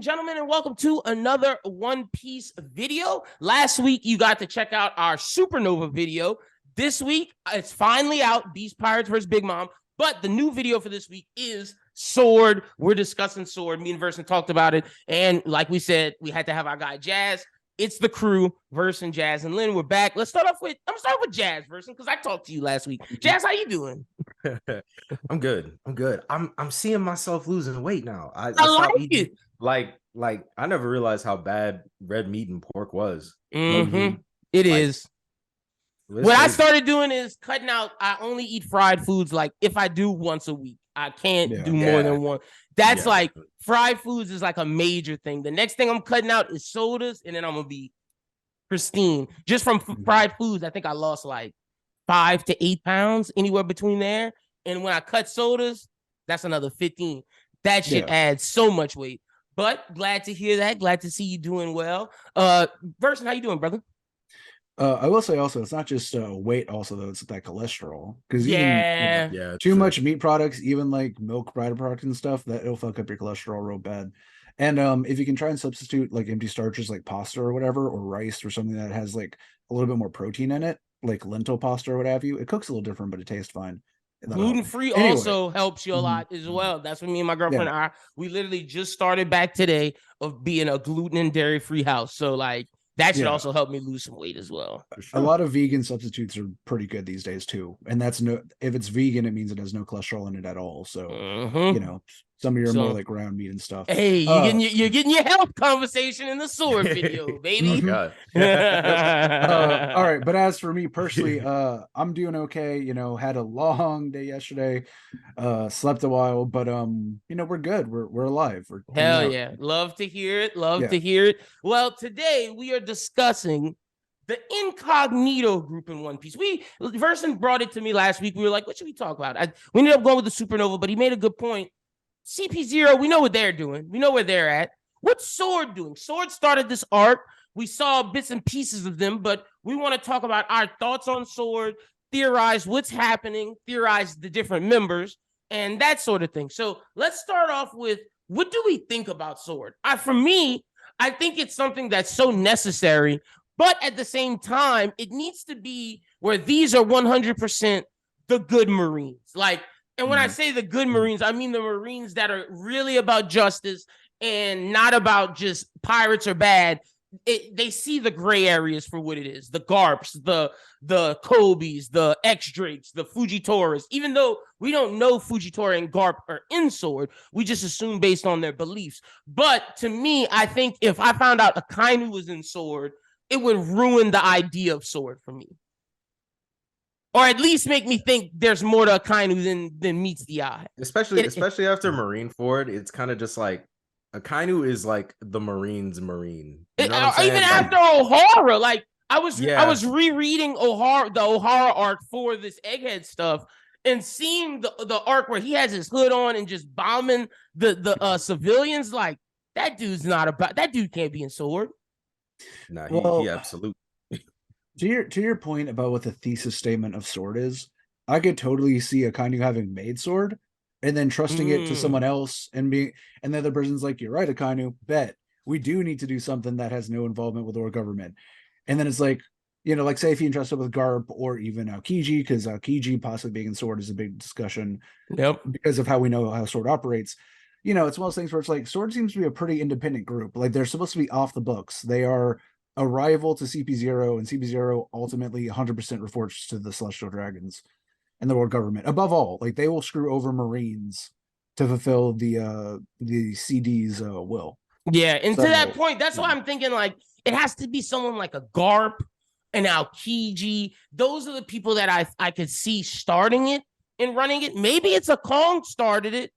and gentlemen, and welcome to another One Piece video. Last week, you got to check out our Supernova video. This week, it's finally out, Beast Pirates vs. Big Mom. But the new video for this week is Sword. We're discussing Sword. Me and Versen talked about it. And like we said, we had to have our guy Jazz. It's the crew, Versen, Jazz, and Lynn. We're back. I'm gonna start with Jazz, Versen, because I talked to you last week. Jazz, how you doing? I'm good. I'm seeing myself losing weight now. I like eating, it. Like I never realized how bad red meat and pork was. Mm-hmm. It is. What I started doing is cutting out. I only eat fried foods like if I do once a week. I can't do more than one. That's like fried foods is like a major thing. The next thing I'm cutting out is sodas, and then I'm gonna be pristine. Just from fried foods, I think I lost like 5 to 8 pounds, anywhere between there. And when I cut sodas, that's another 15. That shit adds so much weight. But glad to hear that. Glad to see you doing well. Versen, how you doing, brother? I will say also, it's not just weight. Also, though, it's that cholesterol. Because too much meat products, even like milk products and stuff, that it'll fuck up your cholesterol real bad. And if you can try and substitute like empty starches, like pasta or whatever, or rice or something that has like a little bit more protein in it, like lentil pasta or what have you, it cooks a little different, but it tastes fine. Gluten-free also helps you a lot as well. That's what me and my girlfriend are. We literally just started back today of being a gluten and dairy-free house. So like that should also help me lose some weight as well. A lot of vegan substitutes are pretty good these days too. And that's if it's vegan, it means it has no cholesterol in it at all. So you know, some of your more like ground meat and stuff. Hey, you're getting your health conversation in the Sword video, baby. God. All right, but as for me personally, I'm doing okay. You know, had a long day yesterday, slept a while, but you know, we're good. We're alive. Hell yeah, love to hear it. Love to hear it. Well, today we are discussing the incognito group in One Piece. Versen brought it to me last week. We were like, what should we talk about? We ended up going with the Supernova, but he made a good point. CP0, we know what they're doing. We know where they're at. What's Sword doing? Sword started this arc. We saw bits and pieces of them, but we want to talk about our thoughts on Sword, theorize what's happening, theorize the different members, and that sort of thing. So let's start off with, what do we think about Sword? For me, I think it's something that's so necessary, but at the same time, it needs to be where these are 100% the good Marines. And when I say the good Marines, I mean the Marines that are really about justice and not about just pirates are bad. They see the gray areas for what it is. The Garps, the Kobes, the X-Drakes, the Fujitoras. Even though we don't know Fujitora and Garp are in Sword, we just assume based on their beliefs. But to me, I think if I found out Akainu was in Sword, it would ruin the idea of Sword for me. Or at least make me think there's more to Akainu than meets the eye. Especially after Marineford, it's kind of just like Akainu is like the Marines Marine. You know what I'm saying? Even after O'Hara, like I was rereading the O'Hara arc for this Egghead stuff and seeing the arc where he has his hood on and just bombing the civilians. Like that dude can't be in Sword. Nah, he absolutely. To your point about what the thesis statement of Sword is, I could totally see Akainu having made Sword and then trusting it to someone else and the other person's like, you're right, Akainu, bet we do need to do something that has no involvement with our government. And then it's like, you know, like say if he entrusted with Garp or even Aokiji, because Aokiji possibly being in Sword is a big discussion because of how we know how Sword operates. You know, it's one of those things where it's like Sword seems to be a pretty independent group. Like they're supposed to be off the books. They are a rival to CP0, and CP0 ultimately 100% reports to the Celestial Dragons and the world government. Above all, like they will screw over Marines to fulfill the CD's will. Yeah, and to that point, that's why I'm thinking like it has to be someone like a Garp, an Aokiji. Those are the people that I could see starting it and running it. Maybe it's a Kong started it.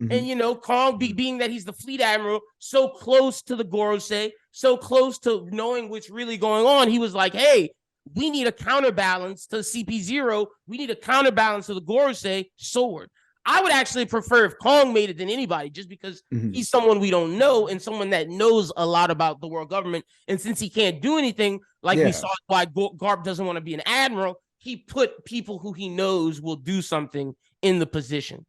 And, you know, Kong being that he's the fleet admiral, so close to the Gorosei, so close to knowing what's really going on, he was like, hey, we need a counterbalance to CP0. We need a counterbalance to the Gorosei. Sword. I would actually prefer if Kong made it than anybody, just because he's someone we don't know and someone that knows a lot about the world government. And since he can't do anything, like we saw why Garp doesn't want to be an admiral, he put people who he knows will do something in the position.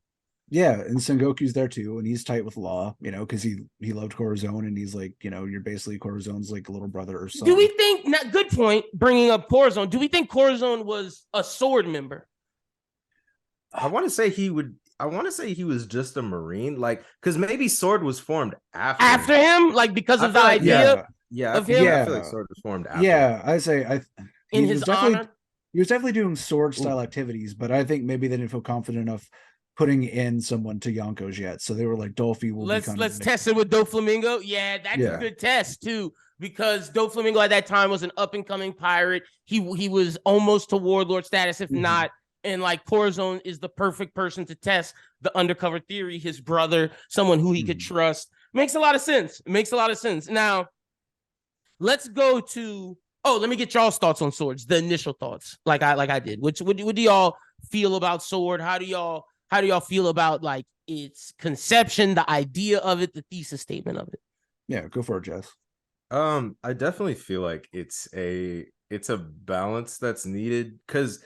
Yeah, and Sengoku's there too, and he's tight with Law, because he loved Corazon, and he's like, you're basically Corazon's like little brother or son. Do we think? Not good point. Bringing up Corazon. Do we think Corazon was a sword member? I want to say he was just a Marine, like because maybe Sword was formed after him, like because of the idea. I feel like Sword was formed after. Yeah, I say in his honor. He was definitely doing sword style activities, but I think maybe they didn't feel confident enough putting in someone to Yonkos yet. So they were like, Dolphy will let's test it with Doflamingo. Yeah, that's a good test too, because Doflamingo at that time was an up and coming pirate. He was almost to warlord status, if not. And like Corazon is the perfect person to test the undercover theory. His brother, someone who he could trust. Makes a lot of sense. It makes a lot of sense. Now, let's go to. Oh, let me get y'all's thoughts on swords. The initial thoughts, like I did. What do y'all feel about sword? How do y'all feel about like its conception, the idea of it, the thesis statement of it? Yeah, go for it, Jess. I definitely feel like it's a balance that's needed, because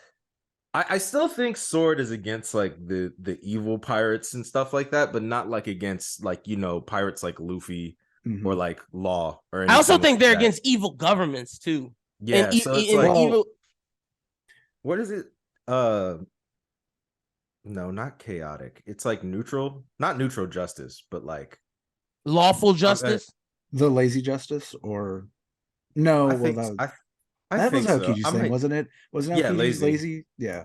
I still think Sword is against like the evil pirates and stuff like that, but not like against like pirates like Luffy or like Law or anything. I also think like they're that. against evil governments too. Yeah, and so it's like evil. What is it? No, not chaotic. It's like neutral, not neutral justice, but like lawful justice. The lazy justice, or no? I well, think that was Aokiji's thing, wasn't it? Wasn't Aokiji's lazy? Yeah.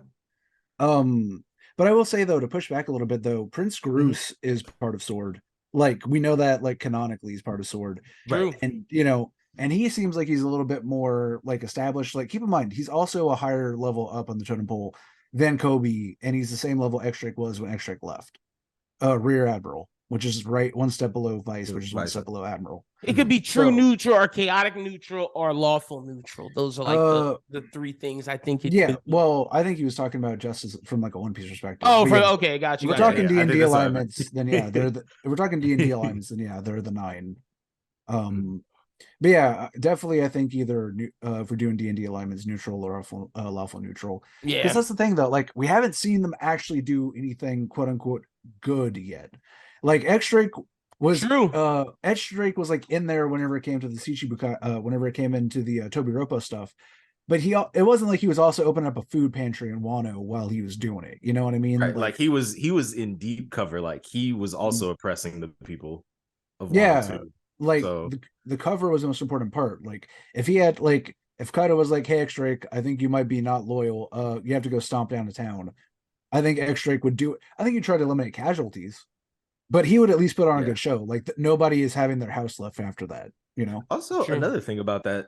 But I will say though, to push back a little bit though, Prince Groose is part of Sword. Like we know that like canonically he's part of Sword. True. And and he seems like he's a little bit more like established. Like keep in mind, he's also a higher level up on the totem pole than Kobe, and he's the same level X-Drake was when X-Drake left. Rear Admiral, which is right one step below Vice, which is one step below Admiral. It could be true neutral or chaotic neutral or lawful neutral. Those are like the three things I think it could be. Well, I think he was talking about justice from like a One Piece perspective. Oh, okay, got you. If we're talking D&D alignments, then yeah, if we're talking D&D alignments, then yeah, they're the 9. But yeah, definitely I think either if we're doing D&D alignments, neutral or lawful neutral. Yeah. Because that's the thing though, like we haven't seen them actually do anything quote unquote good yet. Like X-Drake was X-Drake was like in there whenever it came to the Shichibukai, whenever it came into the Tobiropo stuff. But it wasn't like he was also opening up a food pantry in Wano while he was doing it. You know what I mean? Right, like he was in deep cover. Like he was also oppressing the people of Wano too. Like the cover was the most important part. Like if he had like if Kaido was like, "Hey X-Drake, I think you might be not loyal. You have to go stomp down to town." I think X-Drake would do it. I think he'd try to eliminate casualties, but he would at least put on a good show. Like nobody is having their house left after that. Also, another thing about that,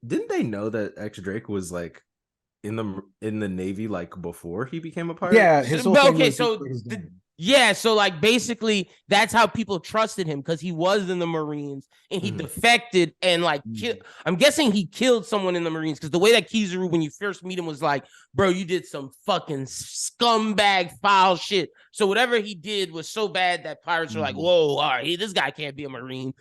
didn't they know that X-Drake was like in the Navy like before he became a pirate? Yeah, his whole thing was so like basically that's how people trusted him, because he was in the Marines and he defected and like I'm guessing he killed someone in the Marines, because the way that Kizaru when you first meet him was like, bro, you did some fucking scumbag foul shit. So whatever he did was so bad that pirates were like, whoa, all right, this guy can't be a Marine.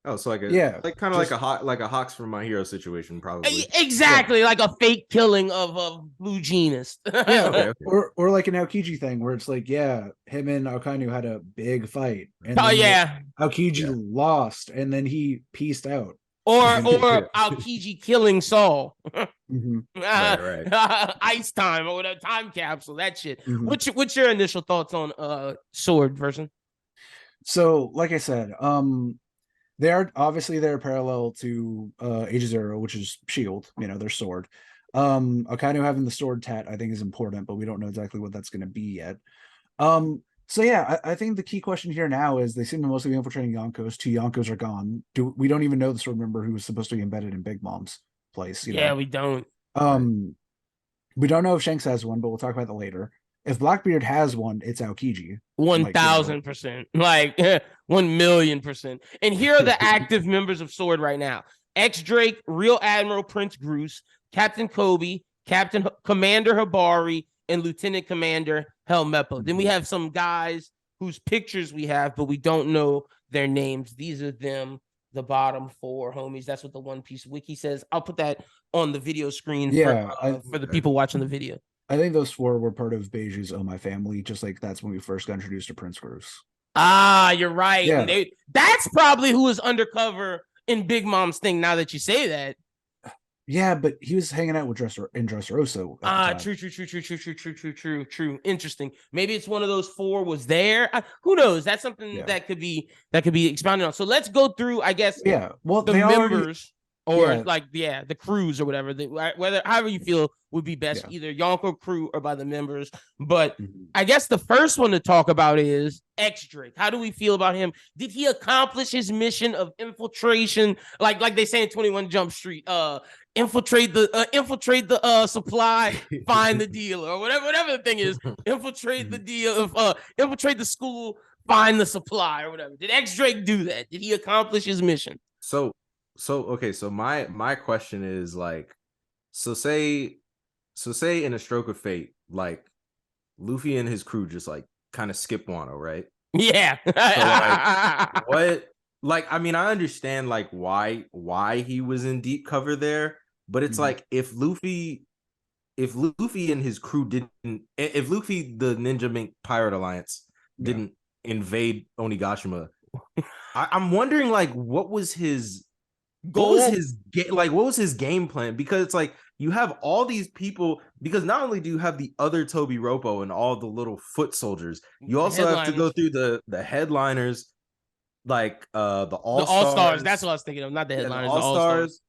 Oh, so like kind of like a Hawks from My Hero situation, probably. Exactly, like a fake killing of Blue Genist. Okay. Or like an Aokiji thing where it's like, him and Akainu had a big fight, and Aokiji lost, and then he pieced out. Or Aokiji killing Saul. Right. Ice time or whatever, time capsule, that shit. What's your initial thoughts on Sword Versen? So, like I said, they're parallel to Age of Zero, which is Shield, their sword. Akainu having the sword tat I think is important, but we don't know exactly what that's going to be yet. So yeah, I think the key question here now is they seem to mostly be infiltrating Yonkos. 2 Yonkos are gone. We don't even know the sword member who was supposed to be embedded in Big Mom's place. We don't. We don't know if Shanks has one, but we'll talk about that later. If Blackbeard has one, it's Aokiji. 1,000%. Like 1,000,000%. And here are the active members of Sword right now: X-Drake, Real Admiral Prince Groose, Captain Kobe, Commander Hibari, and Lieutenant Commander Helmeppo. Then we have some guys whose pictures we have, but we don't know their names. These are them, the bottom 4 homies. That's what the One Piece wiki says. I'll put that on the video screen for the people watching the video. I think those 4 were part of Beiji's Oh My Family, just like that's when we first got introduced to Prince Cruz. Ah, you're right. Yeah. And that's probably who was undercover in Big Mom's thing. Now that you say that. Yeah, but he was hanging out with Dressrosa. True. Interesting. Maybe it's one of those 4 was there. Who knows? That's something that could be expounded on. So let's go through, I guess. Yeah. Well, the they members already, or the crews or whatever. Whether however you feel would be best, either Yonko crew or by the members. But I guess the first one to talk about is X Drake. How do we feel about him? Did he accomplish his mission of infiltration? Like they say in 21 Jump Street, infiltrate the supply, find the dealer, or whatever the thing is. Infiltrate the deal, infiltrate the school, find the supply, or whatever. Did X Drake do that? Did he accomplish his mission? So okay, so my question is like, so say in a stroke of fate, like Luffy and his crew just like kind of skip Wano, right? Yeah. So like what, like, I mean, I understand like why he was in deep cover there, but it's like if Luffy and his crew if Luffy, the Ninja Mink Pirate Alliance, didn't invade Onigashima, I'm wondering like what was his goal? What was his game plan? Because it's like you have all these people, because not only do you have the other Toby Roppo and all the little foot soldiers, you also have to go through the headliners, like the All-Stars. That's what I was thinking of, not the headliners, the All-Stars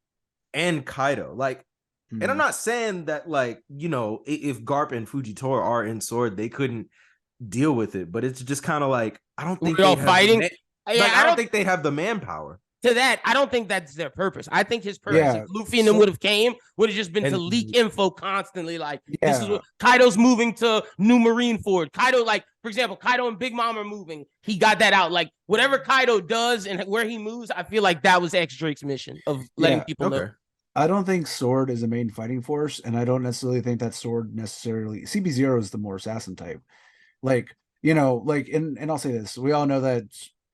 and Kaido. Like, and I'm not saying that, like, you know, if Garp and Fujitora are in Sword, they couldn't deal with it, but it's just kind of like, I don't think they're fighting. I don't think they have the manpower. To that, I don't think that's their purpose. I think his purpose, if Luffy and them would have just been to leak info constantly. Like, this is what Kaido's moving to New Marine Ford. Kaido, like, for example, Kaido and Big Mom are moving. He got that out. Like, whatever Kaido does and where he moves, I feel like that was X Drake's mission of letting people know. I don't think Sword is a main fighting force, and I don't necessarily think that Sword necessarily... CP0 is the more assassin type. Like, you know, like, and I'll say this. We all know that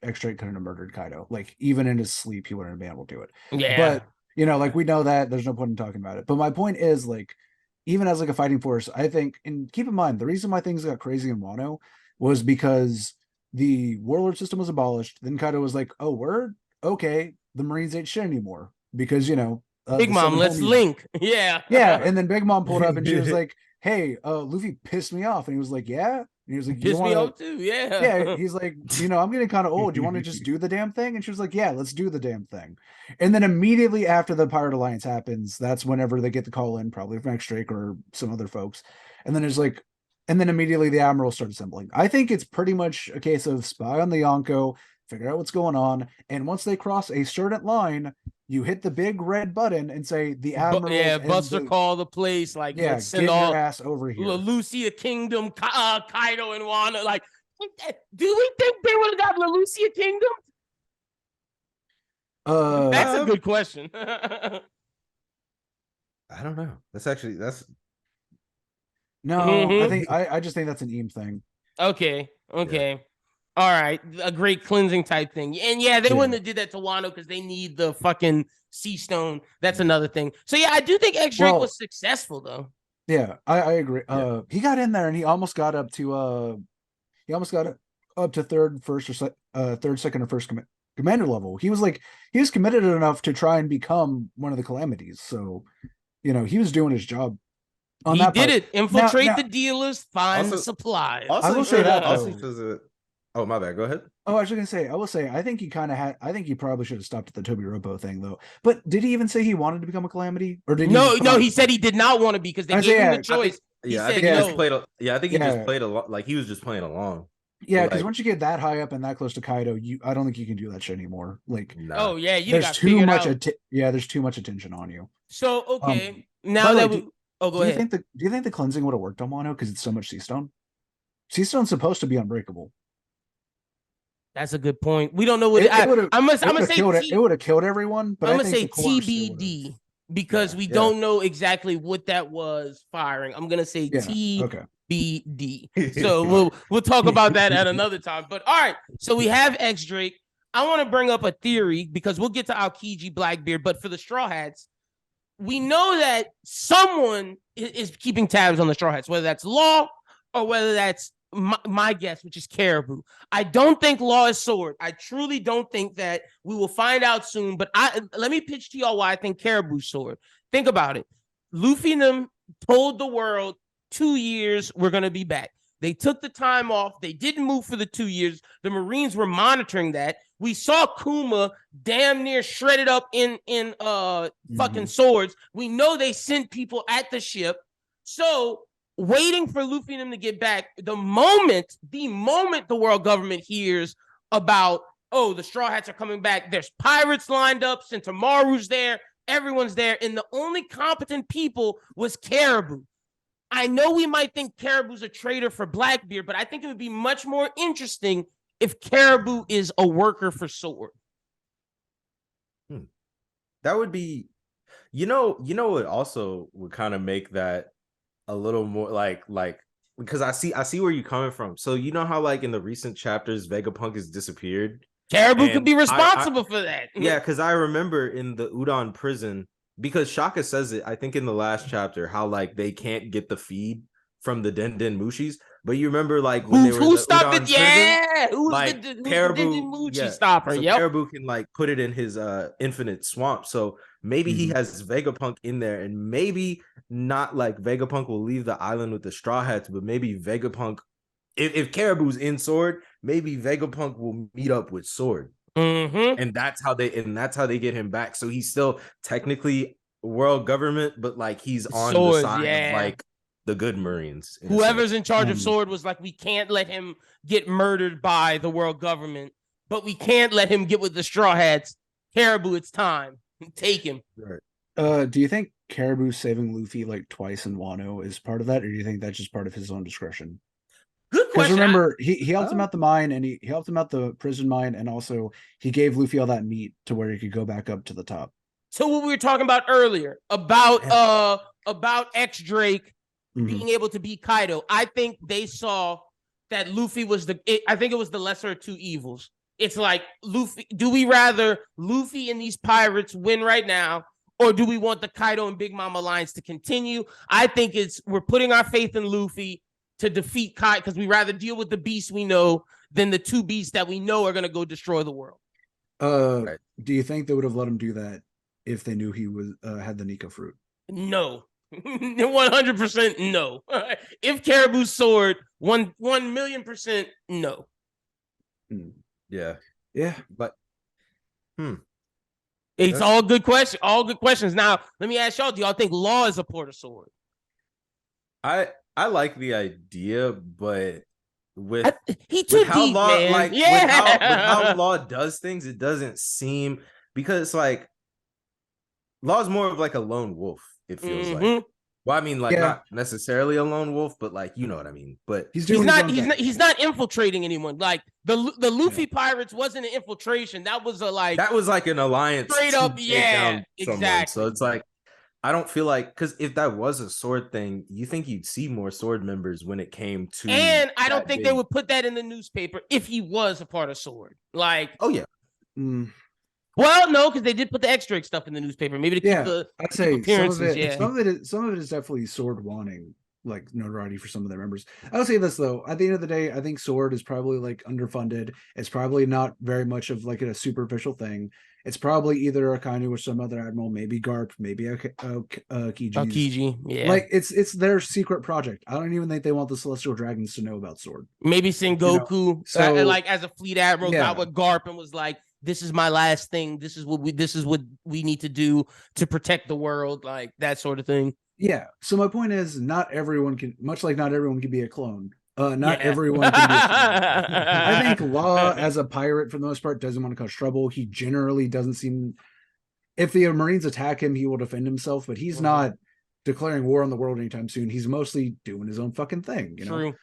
X Drake couldn't have murdered Kaido. Like, even in his sleep, he wouldn't have been able to do it. Yeah. But, you know, like, we know that. There's no point in talking about it. But my point is, like, even as, like, a fighting force, I think, and keep in mind, the reason why things got crazy in Wano was because the warlord system was abolished. Then Kaido was like, oh, word? Okay, the Marines ain't shit anymore. Because, you know... Big Mom, let's link. Yeah. Yeah, and then Big Mom pulled up and she was like, hey, Luffy pissed me off. And he was like, yeah? And he was like, pissed me off too, yeah. Yeah, he's like, you know, I'm getting kind of old. Do you want to just do the damn thing? And she was like, yeah, let's do the damn thing. And then immediately after the Pirate Alliance happens, that's whenever they get the call in, probably from X Drake or some other folks. And then there's like, and then immediately the admirals start assembling. I think it's pretty much a case of spy on the Yonko, figure out what's going on, and once they cross a certain line, you hit the big red button and say the admiral. Buster call the place. Like, let's send all your ass over here. Lucia Kingdom, Kaido and Wano. Like, do we think they would have gotten the Lucia Kingdom? That's a good question. I don't know. That's no. I just think that's an Eam thing. Okay. Yeah. All right, a great cleansing type thing. And yeah, they wouldn't have did that to Wano because they need the fucking sea stone. That's another thing. So yeah, I do think X Drake was successful though. Yeah, I agree. He got in there and he almost got up to third, second, or first commander level. He was committed enough to try and become one of the calamities. So, you know, he was doing his job. He did it. Infiltrate the dealers, find the supplies. I will say that. Oh, my bad. Go ahead. Oh, I was going to say, I think he probably should have stopped at the Toby Roppo thing, though. But did he even say he wanted to become a calamity? Or did he? No, he said he did not want to be because they gave him the choice. I think he just played along. Like, he was just playing along. Yeah, because once you get that high up and that close to Kaido, I don't think you can do that shit anymore. Like, oh yeah, there's too much. There's too much attention on you. So okay, now that go ahead. Do you think the cleansing would have worked on Wano because it's so much sea stone? Sea stone's supposed to be unbreakable. That's a good point. We don't know what I'm gonna say. It would have killed everyone. But I'm gonna say TBD because we don't know exactly what that was firing. I'm gonna say TBD. So we'll talk about that at another time. But all right, so we have X Drake. I want to bring up a theory because we'll get to Aokiji, Blackbeard, but for the Straw Hats, we know that someone is keeping tabs on the Straw Hats, whether that's Law or whether that's my guess, which is Caribou. I don't think Law is Sword. I truly don't think that. We will find out soon. But let me pitch to y'all why I think Caribou's Sword. Think about it. Luffy and them told the world 2 years we're going to be back. They took the time off. They didn't move for the 2 years. The Marines were monitoring that. We saw Kuma damn near shredded up in fucking swords. We know they sent people at the ship. So waiting for Luffy and them to get back, the moment the world government hears about, oh, the Straw Hats are coming back, there's pirates lined up, Sentamaru's there, everyone's there, and the only competent people was Caribou. I know we might think Caribou's a traitor for Blackbeard, but I think it would be much more interesting if Caribou is a worker for Sword. That would be, what also would kind of make that a little more like because I see where you're coming from. So you know how like in the recent chapters, Vegapunk has disappeared. Caribou could be responsible for that. Yeah, because I remember in the Udon prison, because Shaka says it, I think in the last chapter, how like they can't get the feed from the Den Mushis. But you remember like when they were who stopped it? Yeah, who's like the Caribou Mushi stopper? So Caribou can like put it in his infinite swamp. So maybe he has Vegapunk in there, and maybe not like Vegapunk will leave the island with the Straw Hats, but maybe Vegapunk, if Caribou's in Sword, maybe Vegapunk will meet up with Sword. And that's how they get him back. So he's still technically world government, but like he's on the side of like the good Marines. Whoever's in charge of Sword was like, we can't let him get murdered by the world government, but we can't let him get with the Straw Hats. Caribou, it's time. Take him. Right. Do you think Caribou saving Luffy like twice in Wano is part of that, or do you think that's just part of his own discretion? Good question. Because remember, he helped him out the mine, and he helped him out the prison mine, and also he gave Luffy all that meat to where he could go back up to the top. So what we were talking about earlier about X Drake being able to beat Kaido, I think they saw that Luffy was I think it was the lesser of two evils. It's like, Luffy, do we rather Luffy and these pirates win right now, or do we want the Kaido and Big Mom alliance to continue? I think we're putting our faith in Luffy to defeat Kai, because we rather deal with the beasts we know than the two beasts that we know are going to go destroy the world. Do you think they would have let him do that if they knew he was had the Nika fruit? No. 100% no. If Caribou's Sword, 1,000,000% no. Yeah, but it's all good questions. All good questions. Now, let me ask y'all: do y'all think Law is a Port of Sword? I like the idea, but with how Law, man. like with how Law does things, it doesn't seem, because like Law's more of like a lone wolf. It feels like. Well, I mean, like not necessarily a lone wolf, but like you know what I mean. But he's not infiltrating anyone. Like the Luffy pirates wasn't an infiltration. That was like an alliance. Straight up, exactly. So it's like, I don't feel like, because if that was a Sword thing, you think you'd see more Sword members when it came to. And I don't think they would put that in the newspaper if he was a part of Sword. Like, oh yeah. Well, no, because they did put the extra stuff in the newspaper. Maybe to keep the I'd say appearances. Some of it is definitely Sword wanting like notoriety for some of their members. I'll say this though: at the end of the day, I think Sword is probably like underfunded. It's probably not very much of like a superficial thing. It's probably either Akainu or some other admiral, maybe Garp, maybe Aokiji. Yeah, like it's their secret project. I don't even think they want the Celestial Dragons to know about Sword. Maybe Sengoku, like as a fleet admiral, got with Garp and was like, "This is my last thing. This is what we need to do to protect the world," like that sort of thing. Yeah. So my point is, not everyone can, much like not everyone can be a clone. Not everyone can be a clone. I think Law, as a pirate, for the most part, doesn't want to cause trouble. He generally doesn't seem. If the Marines attack him, he will defend himself, but he's not declaring war on the world anytime soon. He's mostly doing his own fucking thing. You know. True.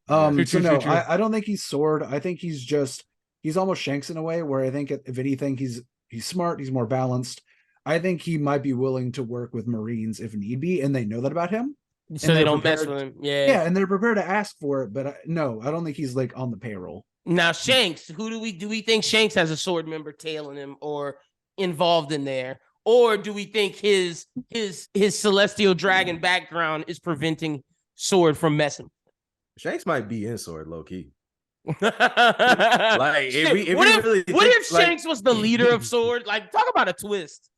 I don't think he's Sword. I think he's almost Shanks in a way, where I think if anything, he's smart. He's more balanced. I think he might be willing to work with Marines if need be, and they know that about him. So they don't mess with him. Yeah, and they're prepared to ask for it, but no, I don't think he's like on the payroll. Now, Shanks, who do we think Shanks has a Sword member tailing him or involved in there? or do we think his celestial dragon background is preventing Sword from messing? Shanks might be in Sword low key. Like, if we really what if Shanks was the leader of Sword? Like, talk about a twist.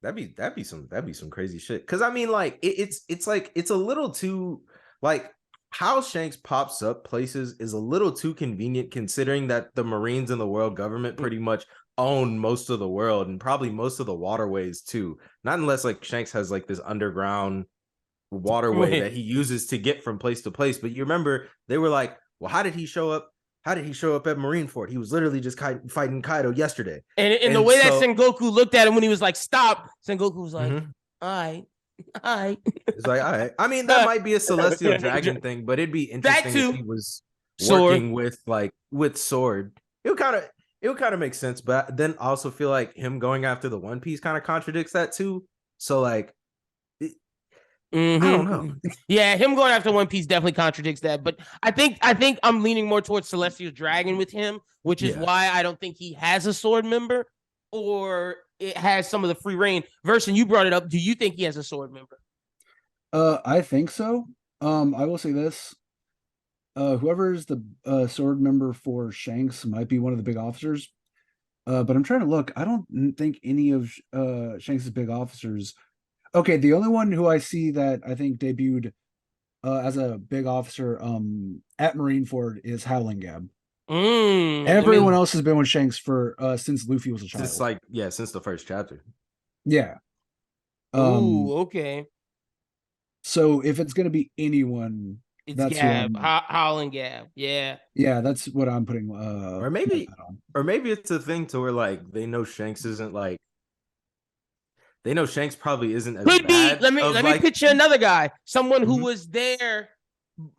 That'd be some crazy shit. Because I mean, like it's like it's a little too like how Shanks pops up places is a little too convenient, considering that the Marines and the world government pretty much own most of the world and probably most of the waterways too. Not unless like Shanks has like this underground waterway that he uses to get from place to place. But you remember they were like, well, how did he show up? How did he show up at Marineford? He was literally just fighting Kaido yesterday. And the way that Sengoku looked at him when he was like, stop, Sengoku was like, all right. It's like, all right. I mean, that might be a celestial dragon thing, but it'd be interesting if he was working with Sword. It would kind of make sense, but then I also feel like him going after the One Piece kind of contradicts that too. So like, I don't know. Yeah, him going after One Piece definitely contradicts that. But I think I'm leaning more towards Celestial Dragon with him, which is why I don't think he has a Sword member, or it has some of the free reign. Versen, you brought it up. Do you think he has a Sword member? I think so. I will say this. Whoever's the Sword member for Shanks might be one of the big officers. But I'm trying to look. I don't think any of Shanks' big officers. Okay, the only one who I see that I think debuted as a big officer at Marineford is Howling Gab. Everyone else has been with Shanks for since Luffy was a child. Since the first chapter. Yeah. Okay. So if it's gonna be anyone, that's Gab, Howling Gab. Yeah. Yeah, that's what I'm putting. Or maybe it's a thing to where like they know Shanks isn't like. They know Shanks probably isn't as could bad. Let me pitch you another guy. Someone who was there,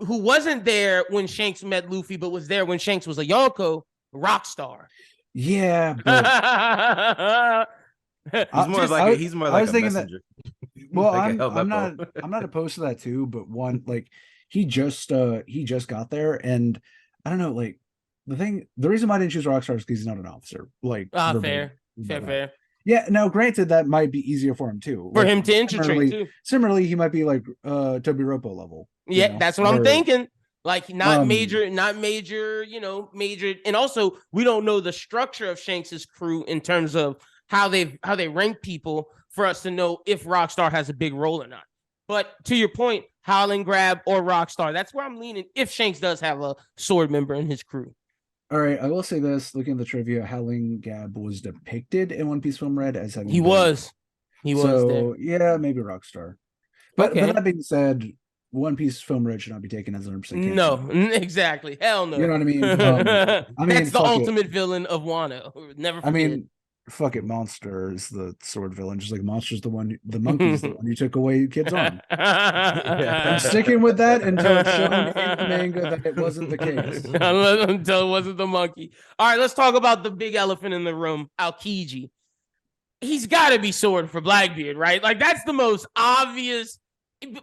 who wasn't there when Shanks met Luffy, but was there when Shanks was a Yonko, Rockstar. Yeah. He's more like a messenger. Well, like I'm not opposed to that too, but one, like he just got there, and I don't know, like the reason why I didn't choose Rockstar is because he's not an officer. Like fair. Yeah, now granted that might be easier for him too. For him to infiltrate too. Similarly, he might be like Tobiropo level. Yeah, that's what I'm thinking. Like not major, major. And also we don't know the structure of Shanks's crew in terms of how they rank people for us to know if Rockstar has a big role or not. But to your point, Howling Grab or Rockstar, that's where I'm leaning if Shanks does have a Sword member in his crew. All right, I will say this: looking at the trivia, Howling Gab was depicted in One Piece Film Red as having he was there. Yeah, maybe Rockstar. But that being said, One Piece Film Red should not be taken as 100%. No, exactly. Hell no. You know what I mean? That's the ultimate villain of Wano. Never forget. I mean, fuck it, Monster is the Sword villain, just like Monster's the monkey's the one you took away kids' arm. I'm sticking with that until it's shown in the manga that it wasn't the case. Until it wasn't the monkey. All right, let's talk about the big elephant in the room, Aokiji. He's got to be Sword for Blackbeard, right? Like, that's the most obvious,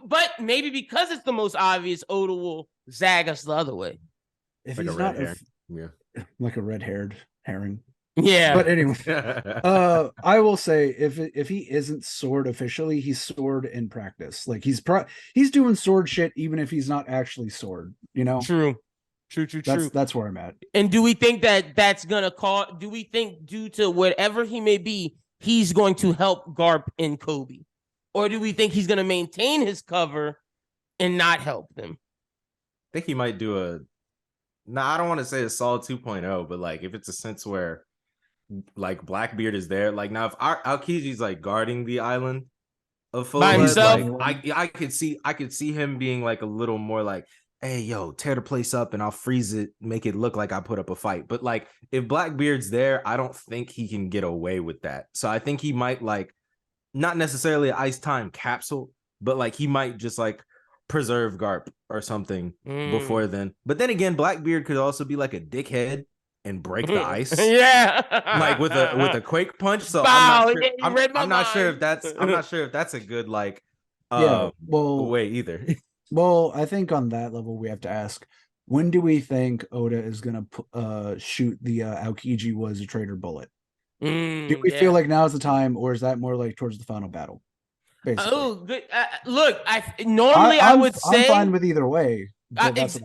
but maybe because it's the most obvious, Oda will zag us the other way. If like he's not like a red-haired herring. Yeah, but anyway, I will say if he isn't Sword officially, he's Sword in practice. Like he's doing Sword shit even if he's not actually Sword. You know, true. That's where I'm at. And do we think that's gonna cause? Do we think due to whatever he may be, he's going to help Garp and Kobe, or do we think he's gonna maintain his cover and not help them? I think he might do I don't want to say a solid 2.0, but like if it's a sense where like Blackbeard is there, like now if Aokiji's like guarding the island of Full by himself, like I could see him being like a little more like, hey yo, tear the place up and I'll freeze it, make it look like I put up a fight. But like if Blackbeard's there, I don't think he can get away with that. So I think he might like not necessarily an ice time capsule, but like he might just like preserve Garp or something before then. But then again, Blackbeard could also be like a dickhead and break the ice, like with a quake punch. So I'm not sure if that's a good like way either. Well, I think on that level we have to ask, when do we think Oda is gonna shoot the Aokiji was a traitor bullet? Do we feel like now is the time, or is that more like towards the final battle? Basically. Oh, good. Look, I would say I'm fine with either way. That's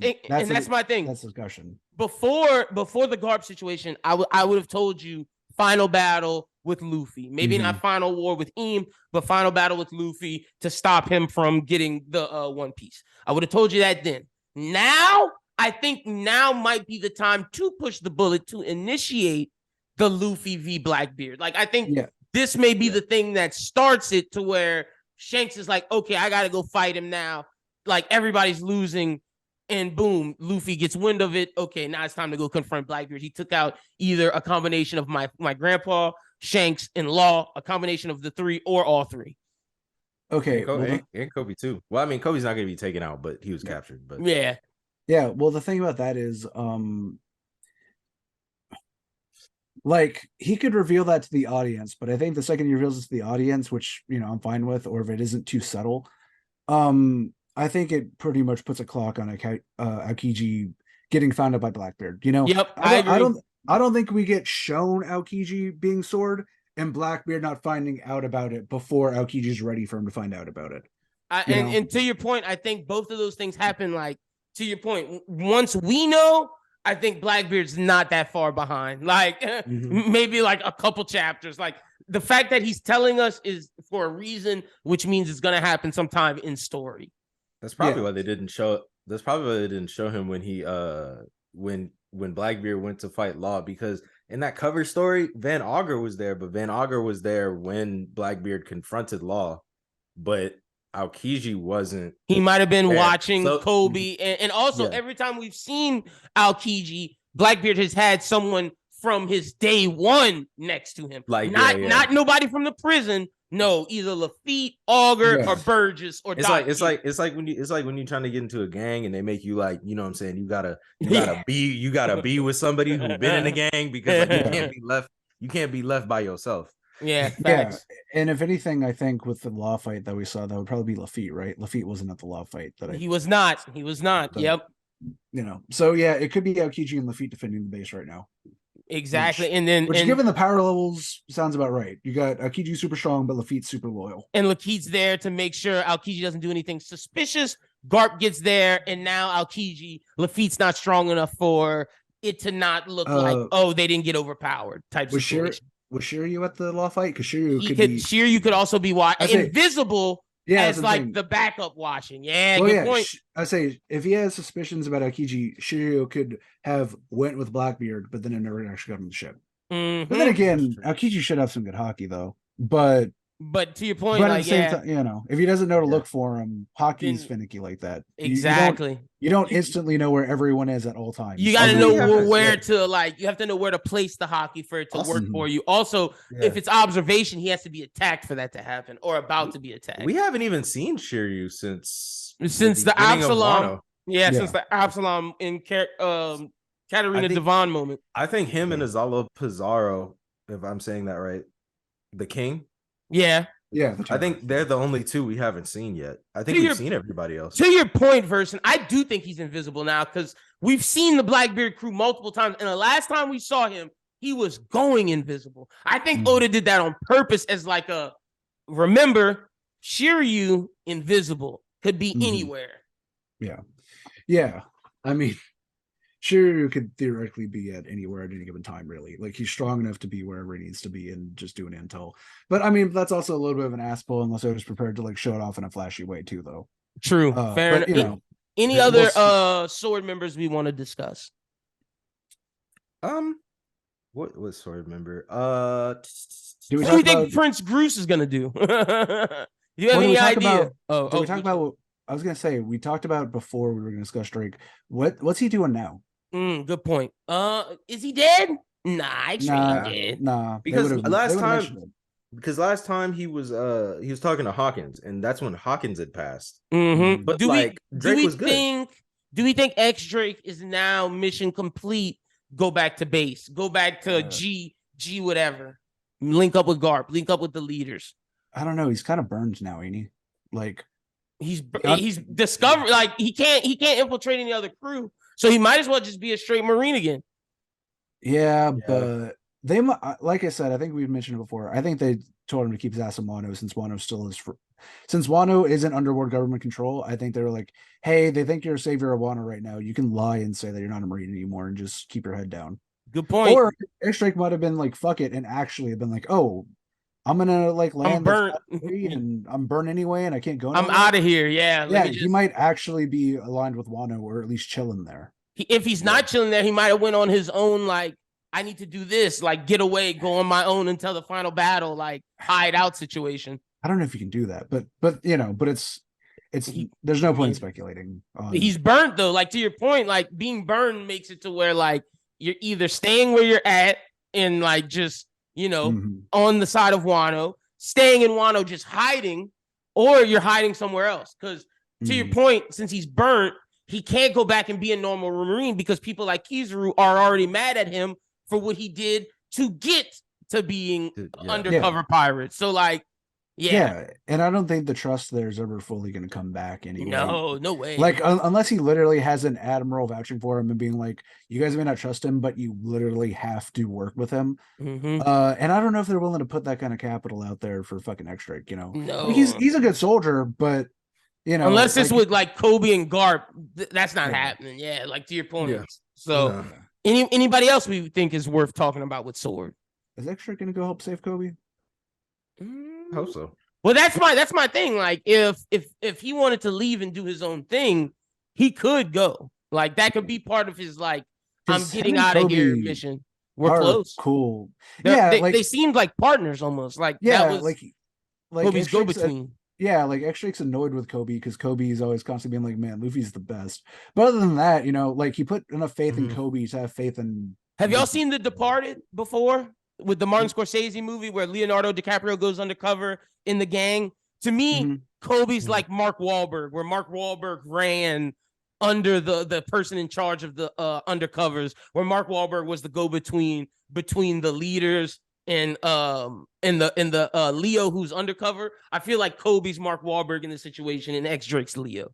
my thing. That's discussion. Before the Garp situation, I would have told you final battle with Luffy. Maybe not final war with Eam, but final battle with Luffy to stop him from getting the One Piece. I would have told you that then. Now, I think now might be the time to push the bullet to initiate the Luffy v Blackbeard. Like, I think this may be the thing that starts it to where Shanks is like, okay, I got to go fight him now. Like, everybody's losing. And boom, Luffy gets wind of it. Okay, now it's time to go confront Blackbeard. He took out either a combination of my grandpa, Shanks, and Law, a combination of the three or all three. Okay. And Kobe too. Well, I mean, Kobe's not going to be taken out, but he was captured. But yeah. Well, the thing about that is, like, he could reveal that to the audience, but I think the second he reveals it to the audience, which, I'm fine with, or if it isn't too subtle, I think it pretty much puts a clock on Aokiji getting found out by Blackbeard. Yep, I don't think we get shown Aokiji being Sword and Blackbeard not finding out about it before Aokiji's ready for him to find out about it. And to your point, I think both of those things happen. Like, to your point, once we know, I think Blackbeard's not that far behind. Like, maybe like a couple chapters. Like, the fact that he's telling us is for a reason, which means it's going to happen sometime in story. That's probably why they didn't show. That's probably why they didn't show him when he when Blackbeard went to fight Law, because in that cover story, Van Augur was there, but Van Augur was there when Blackbeard confronted Law, but Aokiji wasn't. He might have been watching Kobe, and also every time we've seen Aokiji, Blackbeard has had someone from his day one next to him, like not nobody from the prison. No, either Lafitte, Augur, or Burgess, or it's like when you're trying to get into a gang and they make you, like, you know what I'm saying, you gotta be with somebody who's been in a gang, because like, you can't be left by yourself. Yeah, facts. And if anything, I think with the Law fight that we saw, that would probably be Lafitte, right? Lafitte wasn't at the Law fight. He was not. Yep. So it could be Aokiji and Lafitte defending the base right now. Exactly. Which given the power levels, sounds about right. You got Aokiji super strong, but Lafitte's super loyal. And Lafitte's there to make sure Aokiji doesn't do anything suspicious. Garp gets there, and now Lafitte's not strong enough for it to not look like, they didn't get overpowered type situation. Was Shiryu at the Law fight? Because Shiryu could also be invisible. As like the backup watching. Yeah, good point. I say if he has suspicions about Aokiji, Shiryu could have went with Blackbeard, but then it never actually got on the ship. But then again, Aokiji should have some good hockey though. But to your point, at the same time, if he doesn't know to look for him, hockey's finicky like that. Exactly. You don't instantly know where everyone is at all times. You got to know where to you have to know where to place the hockey for it to work for you. Also, if it's observation, he has to be attacked for that to happen, or about to be attacked. We haven't even seen Shiryu since the Absalom. Since the Absalom in Katarina Devon moment. I think him and Azalo Pizarro, if I'm saying that right, the king. Yeah. I think they're the only two we haven't seen yet. I think we've seen everybody else. To your point, Versen, I do think he's invisible now, because we've seen the Blackbeard crew multiple times, and the last time we saw him, he was going invisible. I think Oda did that on purpose as like remember, Shiryu invisible could be anywhere. Yeah. I mean, Shiryu could theoretically be at anywhere at any given time, really. Like, he's strong enough to be wherever he needs to be and just do an intel. But I mean, that's also a little bit of an ass-pull, unless I was prepared to show it off in a flashy way too, though. True. Fair enough. Any other sword members we want to discuss? What was sword member? What do you think Prince Groose is gonna do? Do you have any idea? We talk about. I was gonna say, we talked about before we were gonna discuss Drake. What's he doing now? Good point. Is he dead? Nah, dead. Nah. Because last time he was talking to Hawkins, and that's when Hawkins had passed. But Drake was good. Do we think X Drake is now mission complete? Go back to base. Go back to G whatever. Link up with Garp. Link up with the leaders. I don't know. He's kind of burned now, ain't he? Like, he's discovered, like, he can't infiltrate any other crew, so he might as well just be a straight Marine again. But They, like I said, I think we've mentioned it before. I think they told him to keep his ass in Wano since Wano still is since Wano isn't underworld government control. I think they were like, hey, they think you're a savior of Wano right now. You can lie and say that you're not a Marine anymore and just keep your head down. Good point. Or Airstrike might have been like, fuck it, and actually have been like, oh, I'm gonna like land burnt and I'm burnt anyway, and I can't go. I'm out of here. Yeah, he might actually be aligned with Wano, or at least chilling there. If he's not chilling there, he might have went on his own. Like, I need to do this. Like, get away, go on my own until the final battle. Like, hide out situation. I don't know if you can do that, but there's no point in speculating. He's burnt though. Like, to your point, like being burned makes it to where like you're either staying where you're at and like just on the side of Wano, staying in Wano, just hiding, or you're hiding somewhere else. Because to your point, since he's burnt, he can't go back and be a normal Marine because people like Kizaru are already mad at him for what he did to get to being undercover pirate. So like, and I don't think the trust there is ever fully going to come back anyway. No way. Like unless he literally has an admiral vouching for him and being like, you guys may not trust him, but you literally have to work with him. And I don't know if they're willing to put that kind of capital out there for fucking X-Drake. No, I mean, he's a good soldier, but unless it's with like Kobe and Garp, that's not happening. Yeah, like to your point. Yeah. So anybody else we think is worth talking about with sword? Is X-Drake going to go help save Kobe? I hope so. Well, that's my thing. Like, if he wanted to leave and do his own thing, he could go. Like, that could be part of his like, I'm getting out of here mission. We're close. Cool. They seemed like partners almost. Like, that was like Kobe's go between. Yeah, like X-Drake's annoyed with Kobe because Kobe is always constantly being like, man, Luffy's the best. But other than that, like he put enough faith in Kobe to have faith in. Have y'all seen The Departed before? With the Martin Scorsese movie where Leonardo DiCaprio goes undercover in the gang. To me, Kobe's like Mark Wahlberg, where Mark Wahlberg ran under the person in charge of the undercovers, where Mark Wahlberg was the go-between between the leaders and the Leo who's undercover. I feel like Kobe's Mark Wahlberg in this situation and X-Drake's Leo.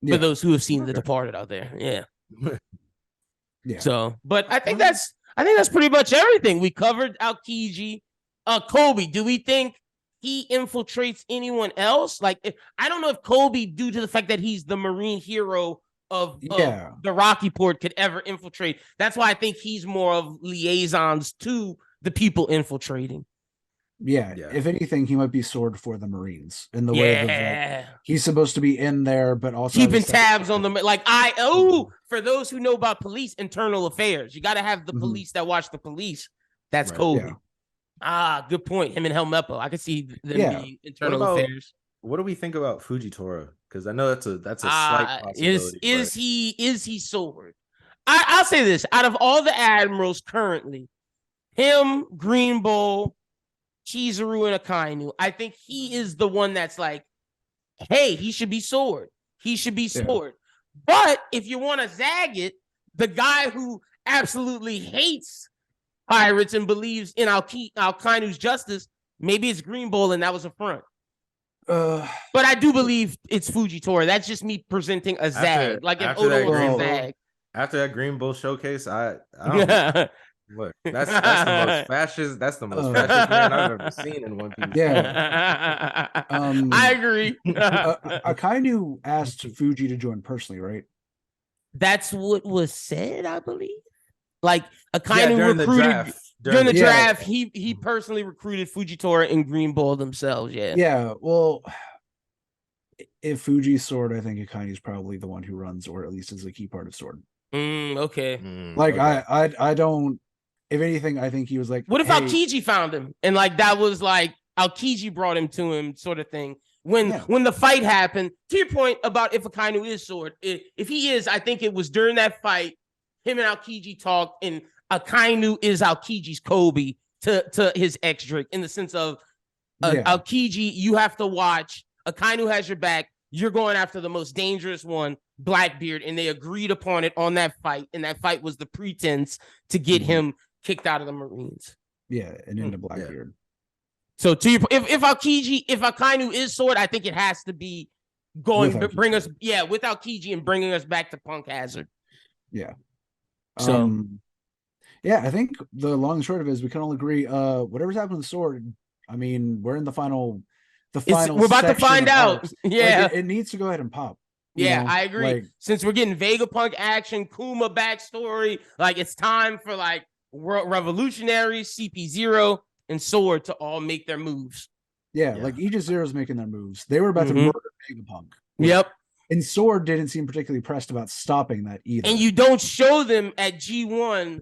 For those who have seen The Departed out there. Yeah. So, but I think that's pretty much everything. We covered Aokiji. Kobe, do we think he infiltrates anyone else? Like, I don't know if Kobe, due to the fact that he's the Marine hero of the Rocky Port, could ever infiltrate. That's why I think he's more of liaisons to the people infiltrating. Yeah. If anything, he might be sword for the Marines in the way that he's supposed to be in there, but also keeping tabs on them. Like for those who know about police internal affairs, you got to have the police that watch the police. That's Kobe. Yeah. Good point. Him and Helmeppo. I could see them being internal affairs. What do we think about Fujitora? Because I know that's a slight possibility. Is he sword? I'll say this: out of all the admirals currently, him, Green Bull, Kizaru, and Akainu, I think he is the one that's like, hey, he should be sword. He should be sword. But if you want to zag it, the guy who absolutely hates pirates and believes in Alkainu's justice, maybe it's Green Bull and that was a front. But I do believe it's Fujitora. That's just me presenting a zag. Like if Oda was a zag. After that Green Bull showcase, I don't look, that's the most fascist. That's the most fascist man I've ever seen in One Piece. Yeah, I agree. Akainu asked Fuji to join personally, right? That's what was said, I believe. Like Akainu recruited during the draft. He personally recruited Fujitora and Green Bull themselves. Yeah. Well, if Fuji's sword, I think Akainu's probably the one who runs, or at least is a key part of sword. Okay. Like I don't. If anything, I think he was like, what if Aokiji found him and like that was like Aokiji brought him to him, sort of thing. When the fight happened, to your point about if Akainu is sword, if he is, I think it was during that fight, him and Aokiji talked, and Akainu is Aokiji's Kobe to his X-Drake in the sense of Aokiji, you have to watch. Akainu has your back. You're going after the most dangerous one, Blackbeard, and they agreed upon it on that fight, and that fight was the pretense to get him kicked out of the Marines. Yeah, and into Blackbeard. So to your, if Akainu is sword, I think it has to be going with Aokiji and bringing us back to Punk Hazard. Yeah. So Yeah, I think the long and short of it is we can all agree. Whatever's happened with the sword, I mean, we're in the final We're about to section find of out. arcs. Yeah. Like it needs to go ahead and pop. Yeah, I agree. Like, since we're getting Vegapunk action, Kuma backstory, like it's time for like Revolutionaries, CP0, and Sword to all make their moves. Yeah, like Aegis Zero's making their moves. They were about to murder Vegapunk. Yep. And Sword didn't seem particularly pressed about stopping that either. And you don't show them at G1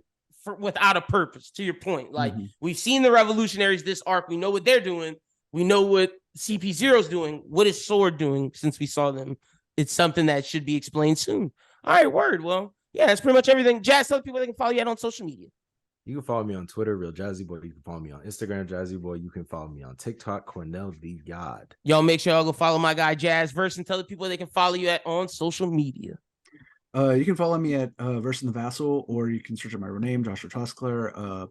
without a purpose, to your point. Like, we've seen the Revolutionaries this arc. We know what they're doing. We know what CP0's doing. What is Sword doing since we saw them? It's something that should be explained soon. All right, word. Well, yeah, that's pretty much everything. Jazz, tell people they can follow you out on social media. You can follow me on Twitter, Real Jazzy Boy. You can follow me on Instagram, Jazzy Boy. You can follow me on TikTok, CornelltheGod. Y'all make sure y'all go follow my guy Jazz Versen. Tell the people they can follow you at on social media. You can follow me at Versen the Vassal, or you can search up my real name, Joshua Toskler.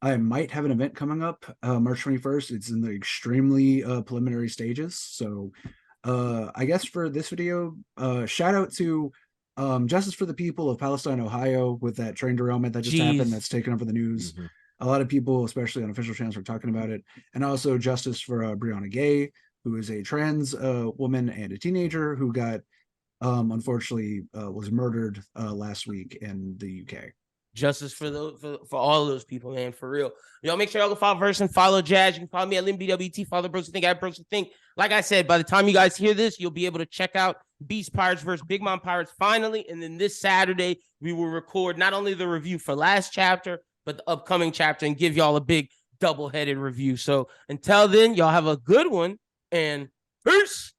I might have an event coming up March 21st. It's in the extremely preliminary stages. So I guess for this video, shout out to Justice for the People of Palestine, Ohio, with that train derailment that just happened that's taken over the news. A lot of people, especially on official channels, are talking about it. And also justice for Brianna Gay, who is a trans woman and a teenager who got unfortunately was murdered last week in the UK. Justice for all of those people, man, for real. Y'all make sure y'all go follow Versen, follow Jazz. You can follow me at LimBWT, follow BrosWhoThink at BrosWhoThink. Like I said, by the time you guys hear this, you'll be able to check out Beast Pirates versus Big Mom Pirates finally. And then this Saturday, we will record not only the review for last chapter, but the upcoming chapter and give y'all a big double-headed review. So until then, y'all have a good one and peace.